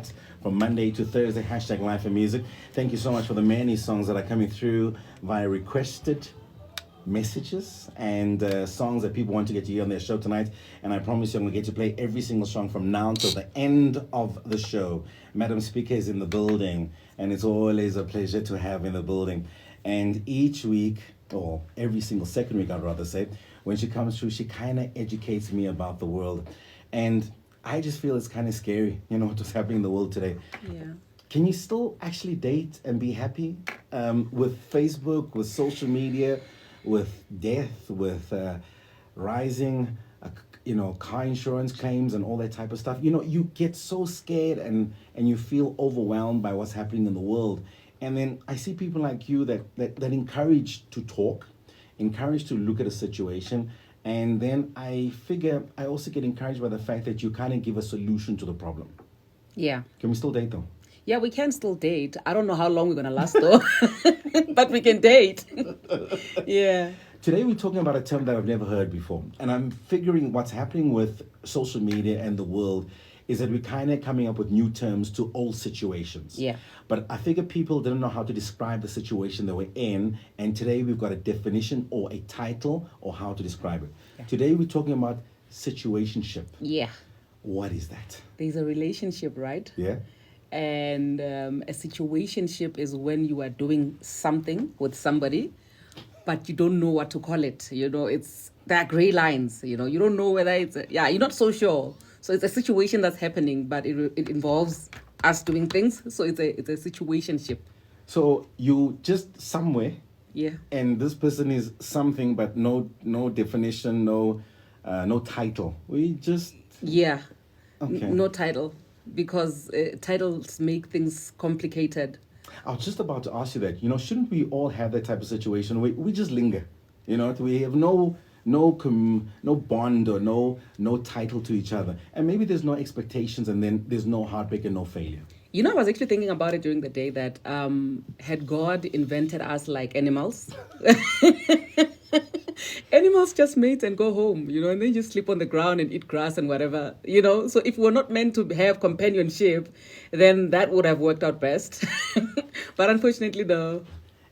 chat from Monday to Thursday, hashtag Life and Music. Thank you so much for the many songs that are coming through via requested messages and songs that people want to get to hear on their show tonight. And I promise you I'm going to get to play every single song from now until the end of the show. Madam Speaker is in the building, and it's always a pleasure to have in the building. And each week, or every single second week I'd rather say, when she comes through, she kind of educates me about the world. And I just feel it's kind of scary, you know, what's happening in the world today. Yeah. Can you still actually date and be happy with Facebook, with social media, with death, with rising, car insurance claims and all that type of stuff? You know, you get so scared and you feel overwhelmed by what's happening in the world. And then I see people like you that encourage to talk, encourage to look at a situation. And then I figure I also get encouraged by the fact that you kind of give a solution to the problem. Yeah. Can we still date though? Yeah, we can still date. I don't know how long we're going to last though, but we can date. Yeah. Today we're talking about a term that I've never heard before. And I'm figuring what's happening with social media and the world is that we're kind of coming up with new terms to old situations. Yeah. But I figure people didn't know how to describe the situation they were in. And today we've got a definition or a title or how to describe it. Yeah. Today we're talking about situationship. Yeah. What is that? There's a relationship, right? Yeah. And a situationship is when you are doing something with somebody, but you don't know what to call it. You know, there are gray lines. You know, you don't know whether you're not so sure. So it's a situation that's happening, but it involves us doing things. So it's a situationship. So you just somewhere. Yeah. And this person is something, but no definition, no title. We just. Yeah. Okay. No title, because titles make things complicated. I was just about to ask you that. You know, shouldn't we all have that type of situation? We just linger. You know, we have no bond or no title to each other, and maybe there's no expectations, and then there's no heartbreak and no failure. You know, I was actually thinking about it during the day that had God invented us like animals, animals just mate and go home, you know, and they just sleep on the ground and eat grass and whatever, you know. So if we're not meant to have companionship, then that would have worked out best. But unfortunately, no.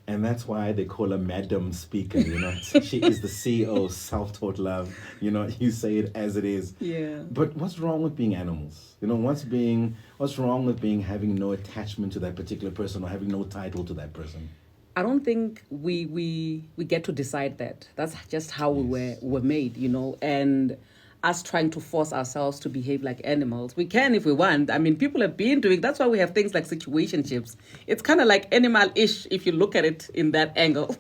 And that's why they call her Madam Speaker, you know. She is the CEO of Self-Taught Love. You know, you say it as it is. Yeah. But what's wrong with being animals? You know, what's wrong with having no attachment to that particular person or having no title to that person? I don't think we get to decide that. That's just how we were made, you know, and us trying to force ourselves to behave like animals. We can if we want. I mean, people have been doing, that's why we have things like situationships. It's kind of like animal-ish if you look at it in that angle.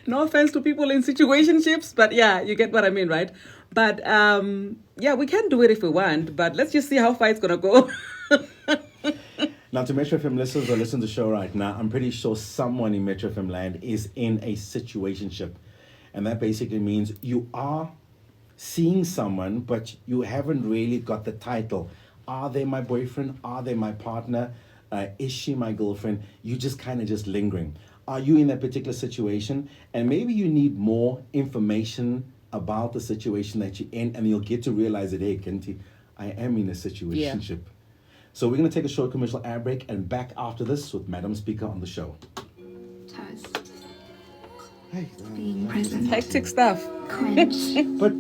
No offense to people in situationships, but yeah, you get what I mean, right? But yeah, we can do it if we want, but let's just see how far it's going to go. Now, to Metro FM listeners or listen to the show right now, I'm pretty sure someone in Metro FM land is in a situationship. And that basically means you are seeing someone, but you haven't really got the title. Are they my boyfriend? Are they my partner? Is she my girlfriend? You just kind of just lingering. Are you in that particular situation? And maybe you need more information about the situation that you're in, and you'll get to realize that, hey, Kenti, I am in a situationship. Yeah. So we're going to take a short commercial ad break and back after this with Madam Speaker on the show. Toast. Hey, Being present. Hectic stuff. Quench. But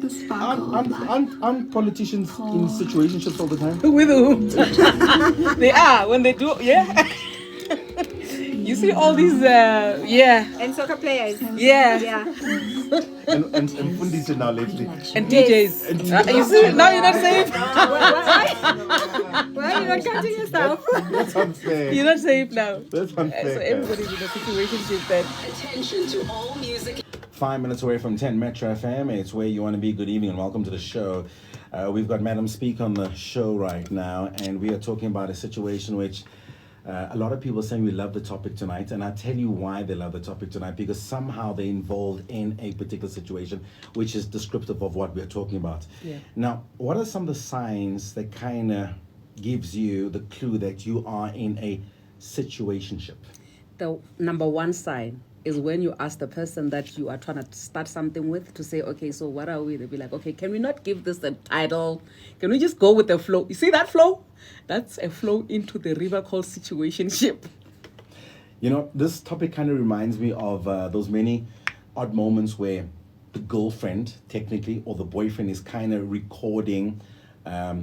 The sparkle of life. aren't politicians in situationships all the time? With whom? They are when they do, yeah. You see all these, yeah. And soccer players. Yeah. Yeah. and Fundis now lately. And DJs. You see, now you're not safe. Why you're not counting yourself? That's unfair. You're not safe now. That's unfair. So everybody's in a situationship then. Attention to all music. 5 minutes away from 10 Metro FM. It's where you want to be. Good evening and welcome to the show. We've got Madam Speak on the show right now, and we are talking about a situation which a lot of people are saying we love the topic tonight, and I'll tell you why they love the topic tonight, because somehow they're involved in a particular situation which is descriptive of what we're talking about. Yeah. Now, what are some of the signs that kind of gives you the clue that you are in a situationship? The number one sign is when you ask the person that you are trying to start something with to say, okay, so what are we? They'll be like, okay, can we not give this a title? Can we just go with the flow? You see that flow? That's a flow into the river called situationship. You know, this topic kind of reminds me of those many odd moments where the girlfriend, technically, or the boyfriend is kind of recording a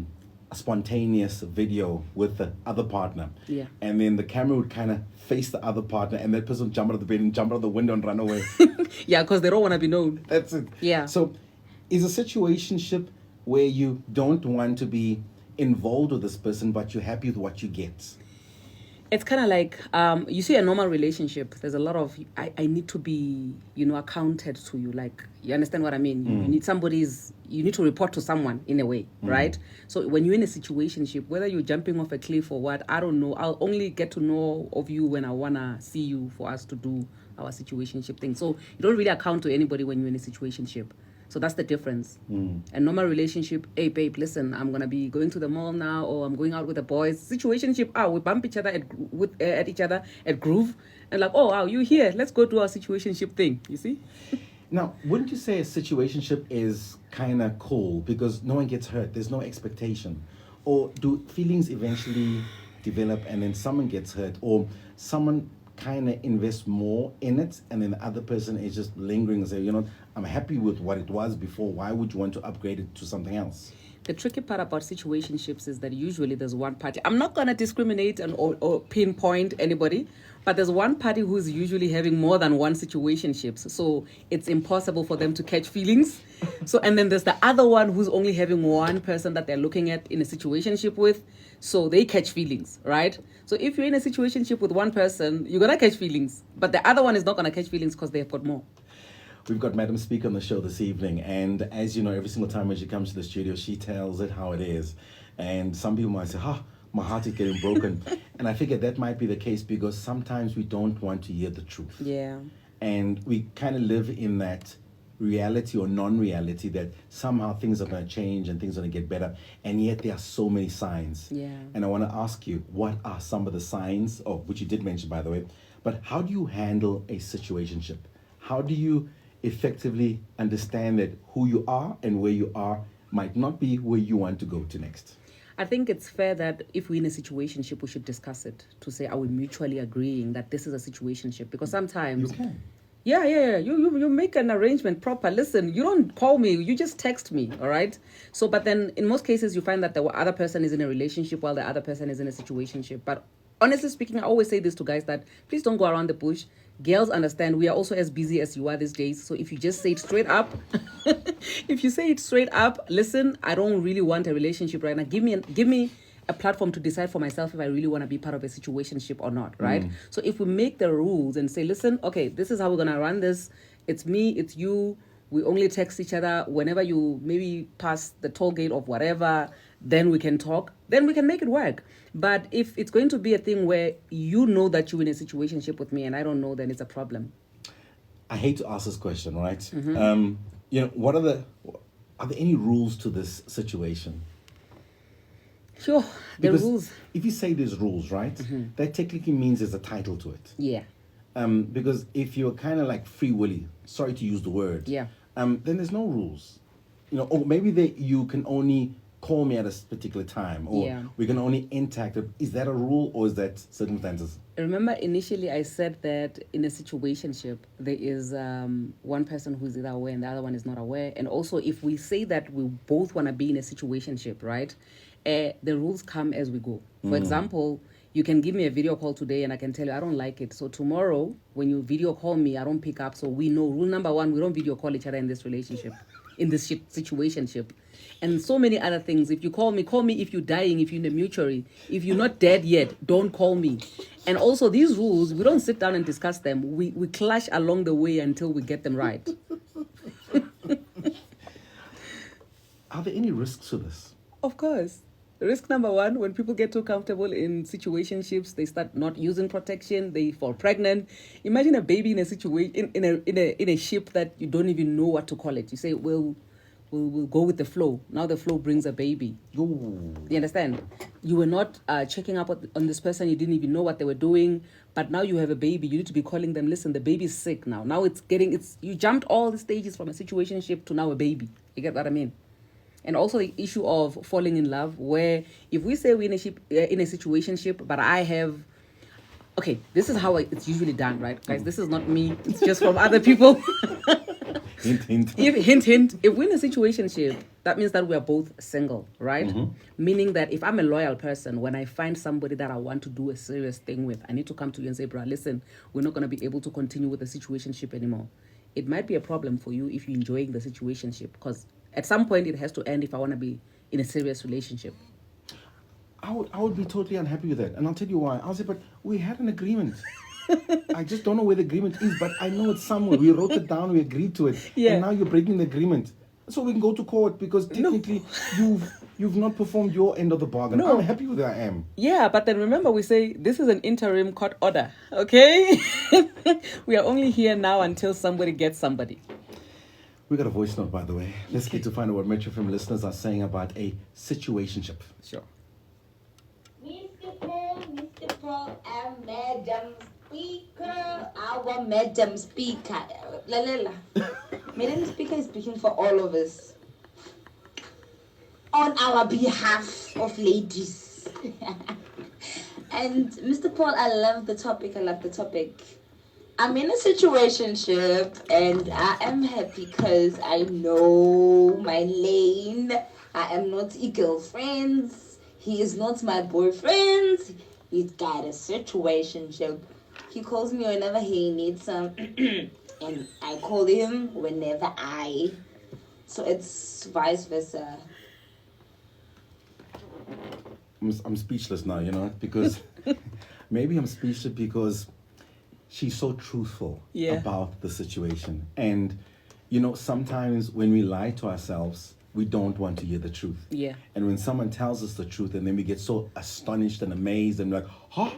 spontaneous video with the other partner. Yeah. And then the camera would kind of face the other partner, and that person would jump out of the bed and jump out of the window and run away. Yeah, because they don't want to be known. That's it. Yeah. So, is a situationship where you don't want to be involved with this person, but you're happy with what you get? It's kind of like, you see a normal relationship, there's a lot of, I need to be, accounted to you. Like, you understand what I mean? You need you need to report to someone in a way, right? So when you're in a situationship, whether you're jumping off a cliff or what, I don't know. I'll only get to know of you when I want to see you for us to do our situationship thing. So you don't really account to anybody when you're in a situationship. So that's the difference. A normal relationship, hey babe, listen, I'm gonna be going to the mall now, or I'm going out with the boys. Situationship, we bump each other at each other at Groove, and like, oh wow, you here? Let's go do our situationship thing. You see? Now, wouldn't you say a situationship is kind of cool because no one gets hurt? There's no expectation, or do feelings eventually develop and then someone gets hurt, or someone kind of invest more in it and then the other person is just lingering and say, I'm happy with what it was before, why would you want to upgrade it to something else? The tricky part about situationships is that usually there's one party. I'm not going to discriminate or pinpoint anybody, but there's one party who's usually having more than one situationships. So it's impossible for them to catch feelings. So, and then there's the other one who's only having one person that they're looking at in a situationship with. So they catch feelings, right? So if you're in a situationship with one person, you're going to catch feelings. But the other one is not going to catch feelings because they've got more. We've got Madam Speaker on the show this evening, and as you know, every single time when she comes to the studio, she tells it how it is. And some people might say, my heart is getting broken. And I figure that might be the case because sometimes we don't want to hear the truth. Yeah. And we kind of live in that reality or non-reality that somehow things are going to change and things are going to get better. And yet there are so many signs. Yeah. And I want to ask you, what are some of the signs, which you did mention, by the way, but how do you handle a situationship? How do you effectively understand that who you are and where you are might not be where you want to go to next? I think it's fair that if we're in a situationship, we should discuss it to say, are we mutually agreeing that this is a situationship? Because sometimes... You can. Yeah. You make an arrangement proper. Listen, you don't call me, you just text me, all right? So, but then in most cases, you find that the other person is in a relationship while the other person is in a situationship. But honestly speaking, I always say this to guys that please don't go around the bush. Girls understand we are also as busy as you are these days. So if you just say it straight up, listen, I don't really want a relationship right now. Give me a platform to decide for myself if I really want to be part of a situationship or not, right? So if we make the rules and say, listen, okay, this is how we're going to run this. It's me, it's you. We only text each other whenever you maybe pass the toll gate of whatever, then we can talk. Then we can make it work. But if it's going to be a thing where you know that you're in a situationship with me and I don't know, then it's a problem. I hate to ask this question, right? Are there any rules to this situation? Sure, Because rules. if you say there's rules, right, that technically means there's a title to it. Yeah. Because if you're kind of like free willy, sorry to use the word, Yeah. then there's no rules. Or maybe you can only call me at a particular time, or we can only interact. Is that a rule or is that circumstances? Remember, initially I said that in a situationship, there is one person who's either aware and the other one is not aware. And also, if we say that we both want to be in a situationship, right, the rules come as we go. For example, you can give me a video call today and I can tell you I don't like it. So tomorrow, when you video call me, I don't pick up. So we know rule number one, we don't video call each other in this relationship, in this situationship. And so many other things. If you call me if you're dying, if you're in a mutuary. If you're not dead yet, don't call me. And also these rules, we don't sit down and discuss them. We clash along the way until we get them right. Are there any risks to this? Of course. Risk number one, when people get too comfortable in situationships, they start not using protection, they fall pregnant. Imagine a baby in a situation in a ship that you don't even know what to call it. You say, well, will go with the flow. Now the flow brings a baby. Ooh. You understand? You were not checking up on this person. You didn't even know what they were doing. But now you have a baby. You need to be calling them, listen, the baby's sick now. Now you jumped all the stages from a situationship to now a baby. You get what I mean? And also the issue of falling in love, where if we say we're in a situationship, but I have... Okay, this is how it's usually done, right? Guys, this is not me. It's just from other people. Hint, hint. Hint. If we're in a situationship, that means that we are both single, right? Mm-hmm. Meaning that if I'm a loyal person, when I find somebody that I want to do a serious thing with, I need to come to you and say, bro, listen, we're not going to be able to continue with the situationship anymore. It might be a problem for you if you're enjoying the situationship, because at some point it has to end if I want to be in a serious relationship. I would be totally unhappy with that. And I'll tell you why. I'll say, but we had an agreement. I just don't know where the agreement is, but I know it's somewhere. We wrote it down, we agreed to it. Yeah. And now you're breaking the agreement. So we can go to court because technically you've not performed your end of the bargain. No. I'm happy with where I am. Yeah, but then remember we say this is an interim court order, okay? We are only here now until somebody gets somebody. We got a voice note, by the way. Let's get to find out what Metro FM listeners are saying about a situationship. Sure. Mr. Paul, and Madam Speaker, our Madam Speaker. Madam Speaker is speaking for all of us. On our behalf of ladies. And Mr. Paul, I love the topic. I'm in a situationship and I am happy because I know my lane. I am not a girlfriend. He is not my boyfriend. He's got a situationship. He calls me whenever he needs some, and I call him whenever so it's vice versa. I'm speechless now, because maybe I'm speechless because she's so truthful about the situation. And, sometimes when we lie to ourselves, we don't want to hear the truth. Yeah. And when someone tells us the truth and then we get so astonished and amazed and like, huh?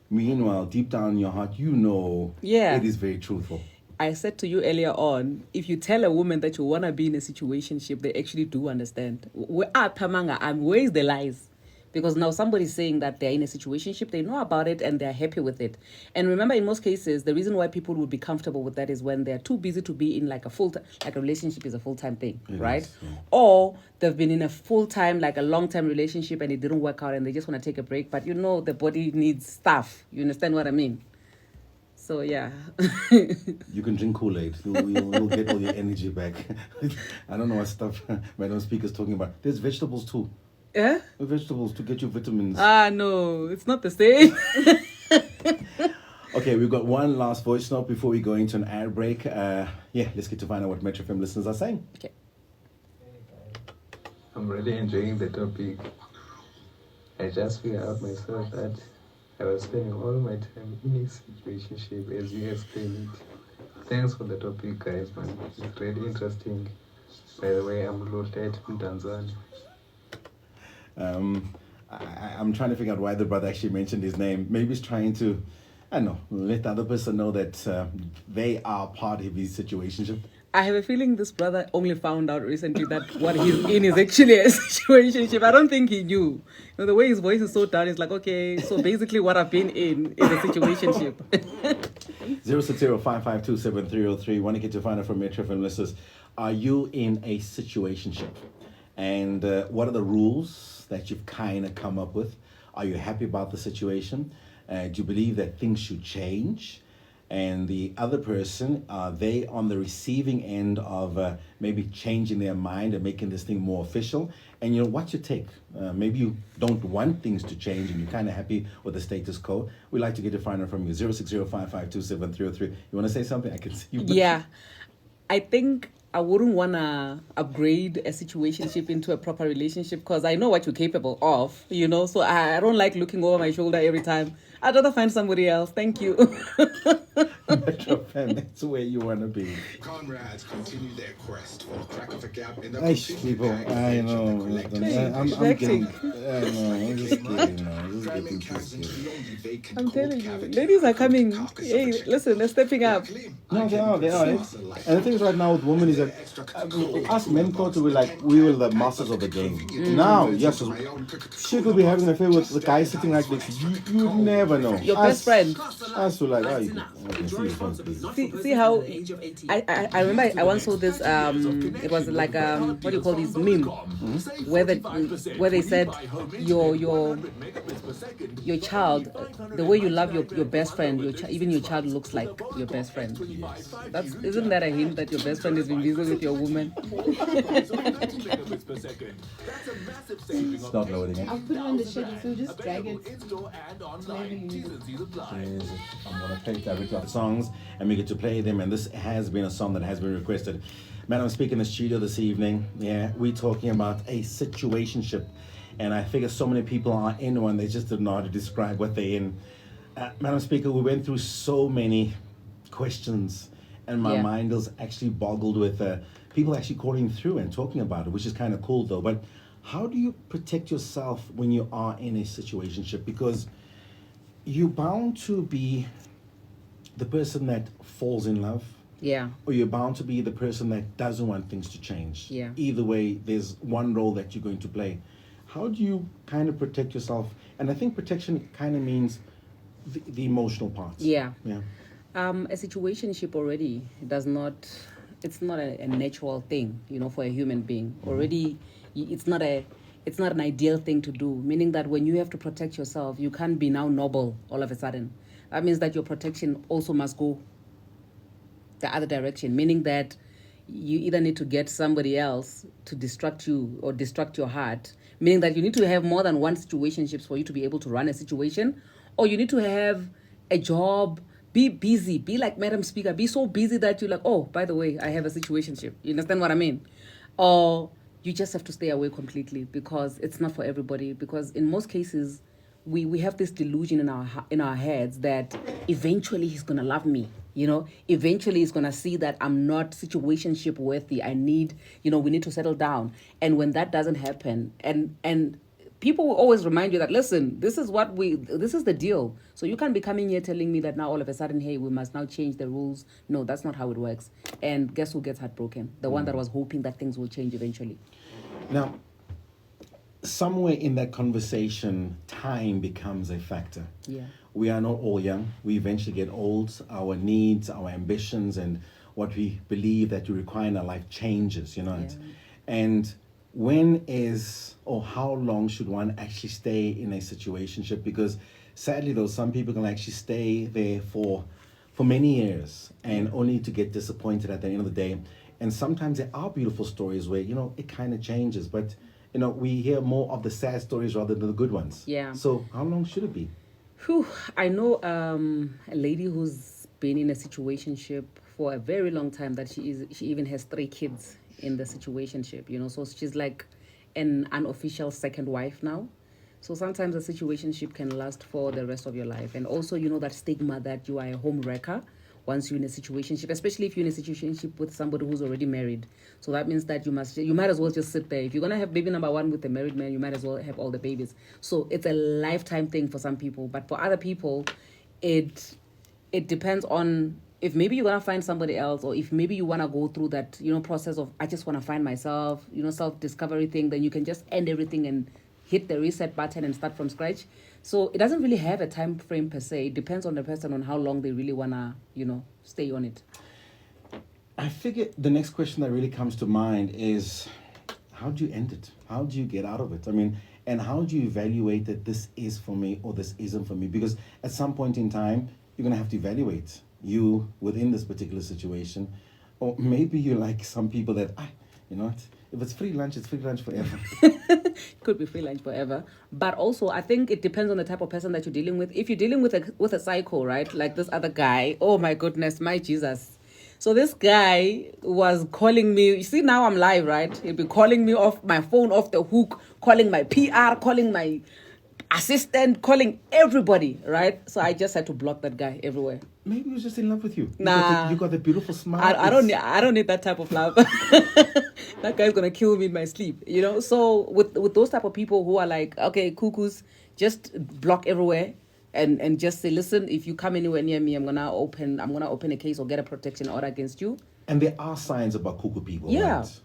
Meanwhile, deep down in your heart, it is very truthful. I said to you earlier on, if you tell a woman that you want to be in a situationship, they actually do understand. Where is the lies? Because now somebody's saying that they're in a situationship, they know about it and they're happy with it. And remember, in most cases, the reason why people would be comfortable with that is when they're too busy to be in like a relationship is a full-time thing, right? Is, yeah. Or they've been in a full-time, like a long-term relationship and it didn't work out and they just want to take a break. But the body needs stuff. You understand what I mean? So, yeah. You can drink Kool-Aid. You'll get all your energy back. I don't know what stuff Madam Speaker's talking about. There's vegetables too. Yeah? Vegetables to get you vitamins. No, it's not the same. Okay, we've got one last voice note before we go into an ad break. Let's get to find out what Metro FM listeners are saying. Okay. I'm really enjoying the topic. I just figured out myself that I was spending all my time in a situationship as you explained it. Thanks for the topic, guys, man. It's really interesting. By the way, I'm Lotet from Tanzania. I'm trying to figure out why the brother actually mentioned his name. Maybe he's trying to, I don't know, let the other person know that they are part of his situationship. I have a feeling this brother only found out recently that what he's in is actually a situationship. I don't think he knew. The way his voice is so down, it's like, okay, so basically what I've been in is a situationship. 060-552-7303. Want to get to find out from Metro FM listeners. Are you in a situationship? And what are the rules that you've kind of come up with? Are you happy about the situation? Do you believe that things should change? And the other person, are they on the receiving end of maybe changing their mind and making this thing more official? And what's your take? Maybe you don't want things to change and you're kind of happy with the status quo. We'd like to get a find out from you. 060-552-7303. You want to say something? I can see you. Yeah. I think I wouldn't want to upgrade a situationship into a proper relationship because I know what you're capable of, so I don't like looking over my shoulder every time. I'd rather find somebody else. Thank you. Metro FM, that's where you want to be. Comrades continue their quest for a crack of a gap in the People, I know. I'm kidding. I know. I'm just kidding. Australian cousins, the only vacant I'm cold telling you, cavity ladies are from the coming. carcass of Hey, a chicken. listen, they're stepping up. No, they are. And the thing is, right now with women is that us men thought we were like we were the masters of the game. Now, yes, shit will be having an affair with the guy sitting right next to you. You would never know. Your best friend. Us were like, oh, you can see your friends, please. See how I remember I once saw this it was like what do you call these meme where they said your child, the way you love your best friend, even your child looks like your best friend. Isn't that a hint that your best friend is being busy with your woman? It's not loading it. I'll put it on the schedule so just drag it. I'm gonna play directly off the songs and we get to play them, and this has been a song that has been requested. Man, I'm speaking in the studio this evening. Yeah, we're talking about a situationship, and I figure so many people are in one, they just don't know how to describe what they're in. Madam Speaker, we went through so many questions, and my mind is actually boggled with people actually calling through and talking about it, which is kind of cool though. But how do you protect yourself when you are in a situationship? Because you're bound to be the person that falls in love. Yeah. Or you're bound to be the person that doesn't want things to change. Yeah. Either way, there's one role that you're going to play. How do you kind of protect yourself? And I think protection kind of means the emotional parts. Yeah. Yeah. A situationship already does not, it's not a natural thing, for a human being. Already, it's not an ideal thing to do, meaning that when you have to protect yourself, you can't be now noble all of a sudden. That means that your protection also must go the other direction, meaning that you either need to get somebody else to distract you or distract your heart, meaning that you need to have more than one situationships for you to be able to run a situation, or you need to have a job, be busy, be like Madam Speaker, be so busy that you're like, oh, by the way, I have a situationship. You understand what I mean? Or you just have to stay away completely because it's not for everybody, because in most cases, we have this delusion in our heads that eventually he's gonna love me, eventually he's gonna see that I'm not situationship worthy. I need, we need to settle down. And when that doesn't happen, and people will always remind you that, listen, this is the deal. So you can't be coming here telling me that now all of a sudden, hey, we must now change the rules. No, that's not how it works. And guess who gets heartbroken? The one that was hoping that things will change eventually. Now, somewhere in that conversation, time becomes a factor. Yeah. We are not all young. We eventually get old. Our needs, our ambitions, and what we believe that we require in our life changes, And when is or how long should one actually stay in a situationship? Because sadly, though, some people can actually stay there for many years and only to get disappointed at the end of the day. And sometimes there are beautiful stories where, it kind of changes. But, we hear more of the sad stories rather than the good ones. Yeah. So how long should it be? I know a lady who's been in a situationship for a very long time, that she even has 3 kids in the situationship, so she's like an unofficial second wife now. So sometimes a situationship can last for the rest of your life. And also, that stigma that you are a home wrecker once you're in a situationship, especially if you're in a situationship with somebody who's already married. So that means that you might as well just sit there. If you're gonna have baby number 1 with a married man, you might as well have all the babies. So it's a lifetime thing for some people, but for other people, it depends on if maybe you're gonna find somebody else, or if maybe you wanna go through that process of I just wanna find myself, self-discovery thing. Then you can just end everything and hit the reset button and start from scratch. So it doesn't really have a time frame per se. It depends on the person on how long they really wanna, stay on it. I figure the next question that really comes to mind is, how do you end it? How do you get out of it? I mean, and how do you evaluate that this is for me or this isn't for me? Because at some point in time, you're gonna have to evaluate you within this particular situation. Or maybe you're like some people that, if it's free lunch, it's free lunch forever. Could be free lunch forever. But also, I think it depends on the type of person that you're dealing with. If you're dealing with a psycho, right? Like this other guy, oh my goodness, my Jesus. So this guy was calling me. You see, now I'm live, right? He'll be calling me off my phone, off the hook, calling my PR, calling my assistant, calling everybody, right? So I just had to block that guy everywhere. Maybe he was just in love with you. Nah. You got the beautiful smile. I don't need that type of love. That guy's gonna kill me in my sleep, So with those type of people who are like, okay, cuckoos, just block everywhere. And just say, listen, if you come anywhere near me, I'm gonna open a case or get a protection order against you. And there are signs about cuckoo people. Yeah. Right?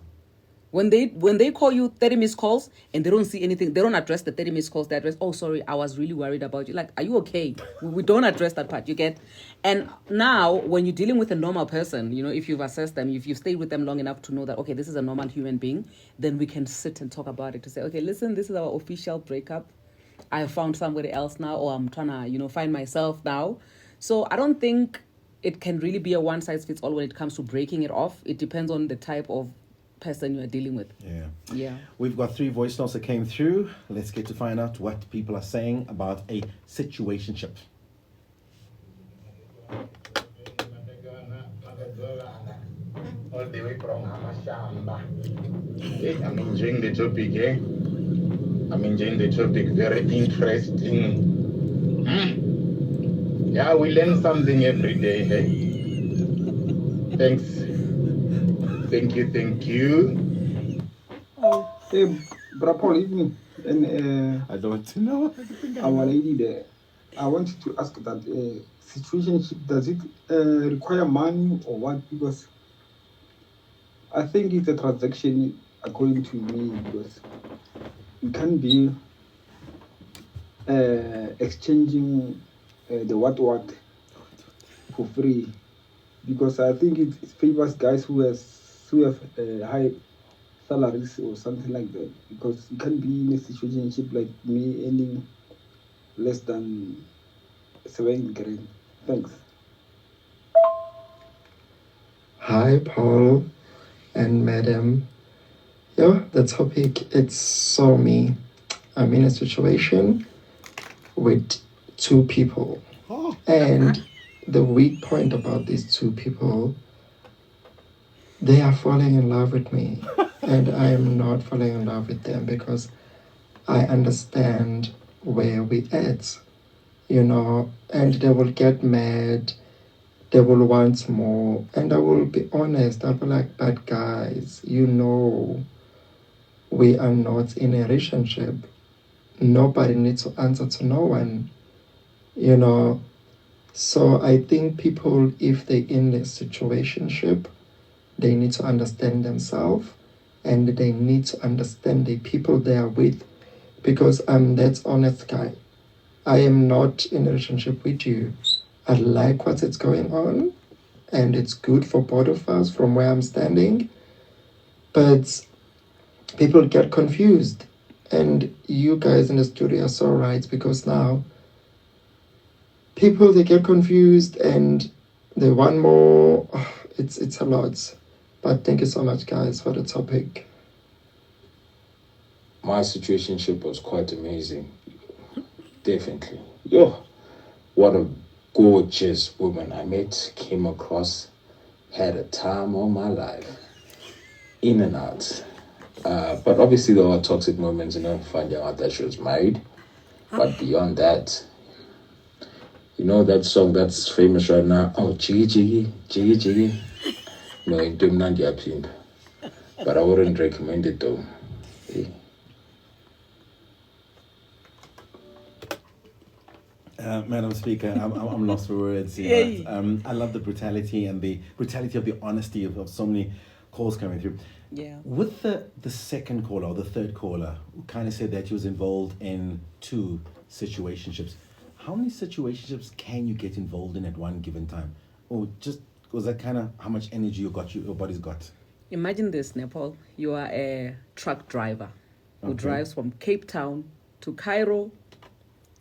When they call you 30 missed calls and they don't see anything, they don't address the 30 missed calls, they address, oh, sorry, I was really worried about you. Like, are you okay? We don't address that part, you get? And now, when you're dealing with a normal person, if you've assessed them, if you've stayed with them long enough to know that, okay, this is a normal human being, then we can sit and talk about it to say, okay, listen, this is our official breakup. I have found somebody else now, or I'm trying to, find myself now. So I don't think it can really be a one-size-fits-all when it comes to breaking it off. It depends on the type of person you are dealing with. Yeah. We've got 3 voice notes that came through. Let's get to find out what people are saying about a situationship. All the way from Hamashamba. I'm enjoying the topic, eh? I'm enjoying the topic. Very interesting. Yeah, we learn something every day, eh? Thanks. Thank you. Hey, Brapol, evening. And I don't want to know. our lady there, I wanted to ask that situationship, does it require money or what? Because I think it's a transaction according to me, because you can't be exchanging the what for free, because I think it favors guys who have high salaries or something like that, because you can't be in a situationship like me earning less than 7 grand. Thanks. Hi, Paul and Madam. Yeah, the topic, it's so me. I'm in a situation with 2 people. And the weak point about these 2 people, they are falling in love with me. And I am not falling in love with them, because I understand where we at, and they will get mad, they will want more, and I will be honest, I'll be like, but guys, we are not in a relationship. Nobody needs to answer to no one, So I think people, if they're in a situationship, they need to understand themselves, and they need to understand the people they are with, because I'm that honest guy. I am not in a relationship with you. I like what's going on, and it's good for both of us from where I'm standing, but people get confused, and you guys in the studio are so right, because now people, they get confused and they want more. It's a lot. But thank you so much, guys, for the topic. My situationship was quite amazing. Definitely. Yo, what a gorgeous woman I met, came across, had a time of my life. In and out. But obviously there were toxic moments, finding out that she was married. But beyond that, that song that's famous right now, oh, Jiggy Jiggy, Jiggy Jiggy. No, in Dumnandi Apimp. But I wouldn't recommend it though. Yeah. Madam Speaker, I'm lost for words. Right? I love the brutality and the brutality of the honesty of so many calls coming through. Yeah. With the second caller or the third caller, who kind of said that he was involved in 2 situationships, how many situationships can you get involved in at one given time? Or just was that kind of how much energy your body's got? Imagine this, Nepal. You are a truck driver who drives from Cape Town to Cairo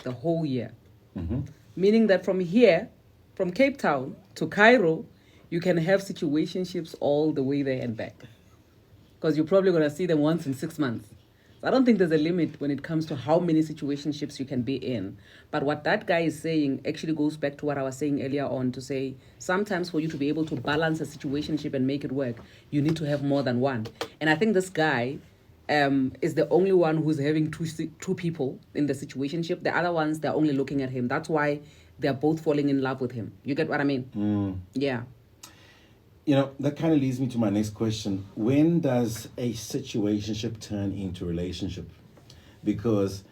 the whole year. Meaning that from Cape Town to Cairo, you can have situationships all the way there and back. Because you're probably going to see them once in 6 months. So I don't think there's a limit when it comes to how many situationships you can be in. But what that guy is saying actually goes back to what I was saying earlier on, to say sometimes for you to be able to balance a situationship and make it work, you need to have more than one. And I think this guy is the only one who's having 2 people in the situationship. The other ones, they're only looking at him. That's why they're both falling in love with him. You get what I mean? Yeah. That kind of leads me to my next question. When does a situationship turn into a relationship? Because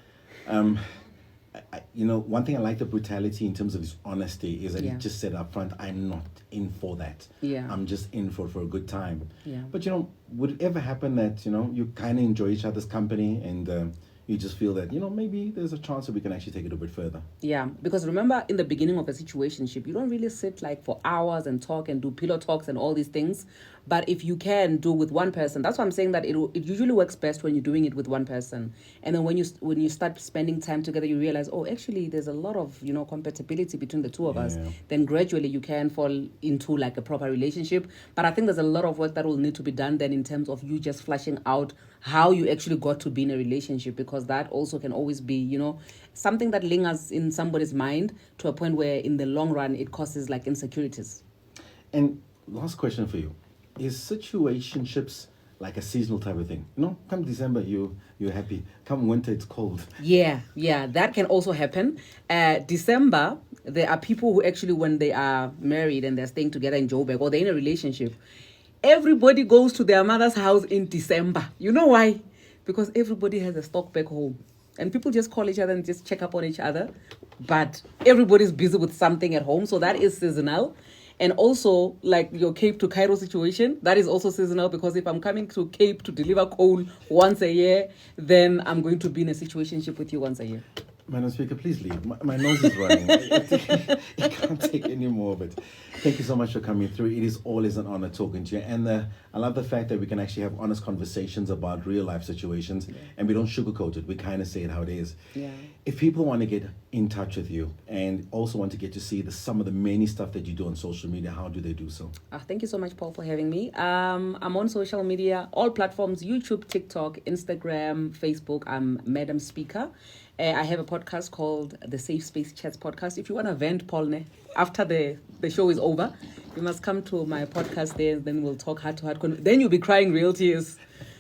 you know, one thing I like the brutality in terms of his honesty is that he Yeah. just said up front, I'm not in for that. Yeah. I'm just in for a good time. Yeah. But, you know, would it ever happen that, you know, you kind of enjoy each other's company and you just feel that, you know, maybe there's a chance that we can actually take it a bit further? Yeah, because remember in the beginning of a situationship, you don't really sit like for hours and talk and do pillow talks and all these things. But if you can do with one person, that's why I'm saying that it usually works best when you're doing it with one person. And then when you start spending time together, you realize, oh, actually, there's a lot of, you know, compatibility between the two of us. Yeah. Then gradually you can fall into like a proper relationship. But I think there's a lot of work that will need to be done then in terms of you just fleshing out how you actually got to be in a relationship, because that also can always be, you know, something that lingers in somebody's mind to a point where in the long run it causes like insecurities. And last question for you. Is situationships like a seasonal type of thing? You know, come December, you're happy. Come winter, it's cold. Yeah, that can also happen. December, there are people who actually, when they are married and they're staying together in Joburg or they're in a relationship, everybody goes to their mother's house in December. You know why? Because everybody has a stock back home. And people just call each other and just check up on each other. But everybody's busy with something at home. So that is seasonal. And also, like your Cape to Cairo situation, that is also seasonal, because if I'm coming to Cape to deliver coal once a year, then I'm going to be in a situationship with you once a year. Madam Speaker, please leave. My nose is running. I can't take any more of it. Thank you so much for coming through. It is always an honor talking to you. And I love the fact that we can actually have honest conversations about real life situations, and we don't sugarcoat it. We kind of say it how it is. Yeah. If people want to get in touch with you and also want to get to see some of the many stuff that you do on social media, how do they do so? Thank you so much, Paul, for having me. I'm on social media, all platforms, YouTube, TikTok, Instagram, Facebook. I'm Madam Speaker. I have a podcast called the Safe Space Chats Podcast. If you want to vent, Paul, after the show is over, you must come to my podcast there. Then we'll talk heart to heart. Then you'll be crying real tears.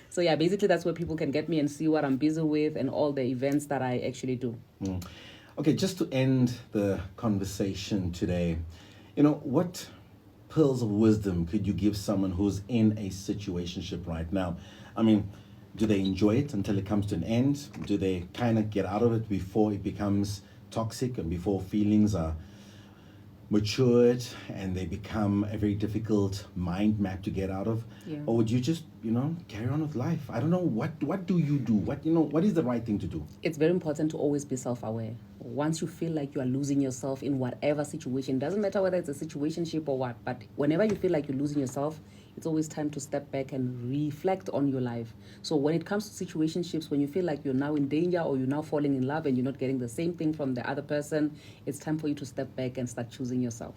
So yeah, basically that's where people can get me and see what I'm busy with and all the events that I actually do. Okay, just to end the conversation today, you know, what pearls of wisdom could you give someone who's in a situationship right now? I mean, do they enjoy it until it comes to an end? Do they kind of get out of it before it becomes toxic and before feelings are matured and they become a very difficult mind map to get out of? Yeah. Or would you just, you know, carry on with life? I don't know. What do you do? What is the right thing to do? It's very important to always be self-aware. Once you feel like you are losing yourself in whatever situation, doesn't matter whether it's a situationship or what, but whenever you feel like you're losing yourself, it's always time to step back and reflect on your life. So when it comes to situationships, when you feel like you're now in danger or you're now falling in love and you're not getting the same thing from the other person, it's time for you to step back and start choosing yourself.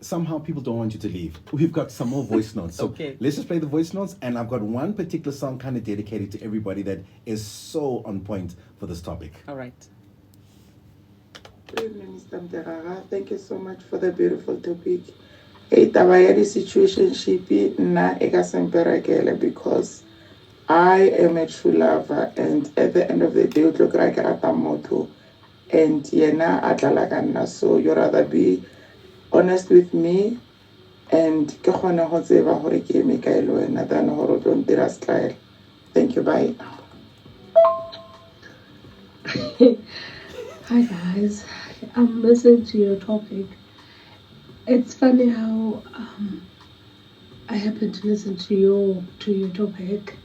Somehow people don't want you to leave. We've got some more voice notes. So Okay. Let's just play the voice notes. And I've got one particular song kind of dedicated to everybody that is so on point for this topic. All right. Good evening, Mr. Mterara. Thank you so much for the beautiful topic. Taba ya di-situationship nna e ka semperekele because I am a true lover, and at the end of the day o tlo kry-a ke rata motho and yena a tlala ka nna, so you rather be honest with me and ke kgone go tseba gore ke eme kae le wena than gore o tlo ntira style. Thank you, bye. Hi guys, I'm listening to your topic. It's funny how I happened to listen to your topic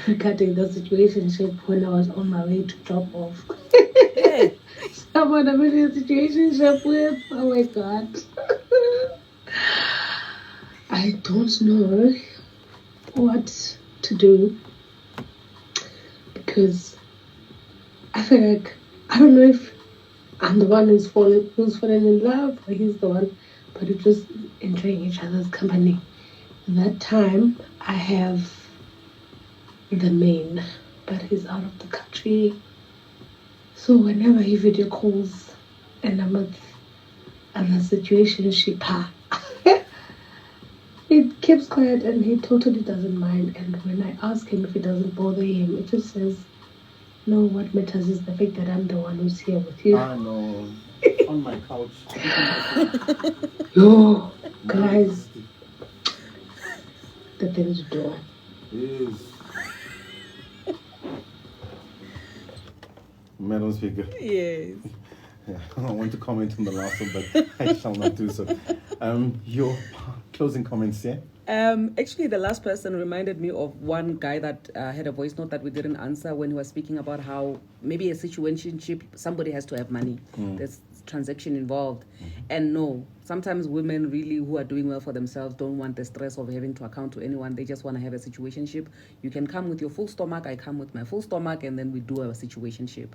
regarding the situationship when I was on my way to drop off someone I'm in a situationship with. Oh my god. I don't know what to do because I feel like I don't know if I'm the one who's fallen in love or he's the one, but we're just enjoying each other's company. At that time, I have the main, but he's out of the country. So whenever he video calls and I'm at a situation, he keeps quiet and he totally doesn't mind. And when I ask him if it doesn't bother him, it just says, no, what matters is the fact that I'm the one who's here with you. I know. On my couch. Yo, guys, the things you do. Yes. Madam Speaker. Yes. Yeah, I want to comment on the last one, but I shall not do so. Your closing comments, yeah? Actually, the last person reminded me of one guy that had a voice note that we didn't answer when he was speaking about how maybe a situationship, somebody has to have money. There's transaction involved. And no, sometimes women really who are doing well for themselves don't want the stress of having to account to anyone. They just want to have a situationship. You can come with your full stomach, I come with my full stomach, and then we do a situationship.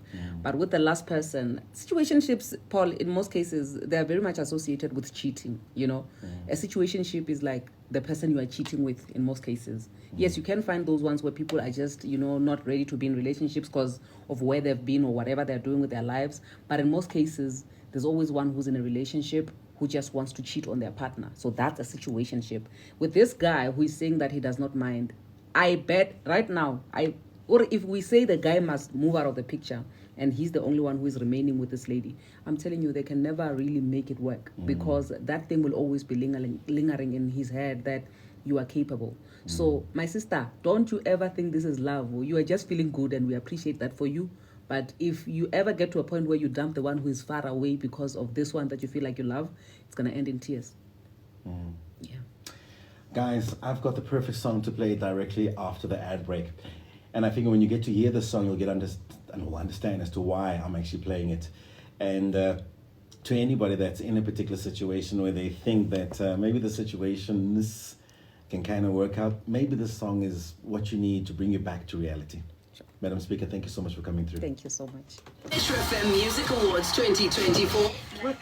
But with the last person, situationships, Paul, in most cases, they are very much associated with cheating, you know. A situationship is like the person you are cheating with in most cases. Yes, you can find those ones where people are just, you know, not ready to be in relationships because of where they've been or whatever they're doing with their lives. But in most cases, there's always one who's in a relationship who just wants to cheat on their partner. So that's a situationship. With this guy who is saying that he does not mind, I bet right now, or if we say the guy must move out of the picture and he's the only one who is remaining with this lady, I'm telling you, they can never really make it work because that thing will always be lingering in his head that you are capable. So, my sister, don't you ever think this is love. You are just feeling good and we appreciate that for you. But if you ever get to a point where you dump the one who is far away because of this one that you feel like you love, it's going to end in tears. Yeah. Guys, I've got the perfect song to play directly after the ad break. And I think when you get to hear the song, you'll get understand as to why I'm actually playing it. And to anybody that's in a particular situation where they think that maybe the situations can kind of work out, maybe the song is what you need to bring you back to reality. Madam Speaker, thank you so much for coming through. Thank you so much. Metro FM Music Awards 2024. Look to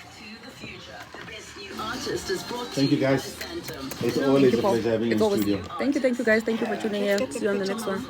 the future. The best new artist is brought Thank to you, guys. by Phantom. It's always a pleasure having you in the studio. Thank you, guys. Thank you for tuning in. See you on the next one.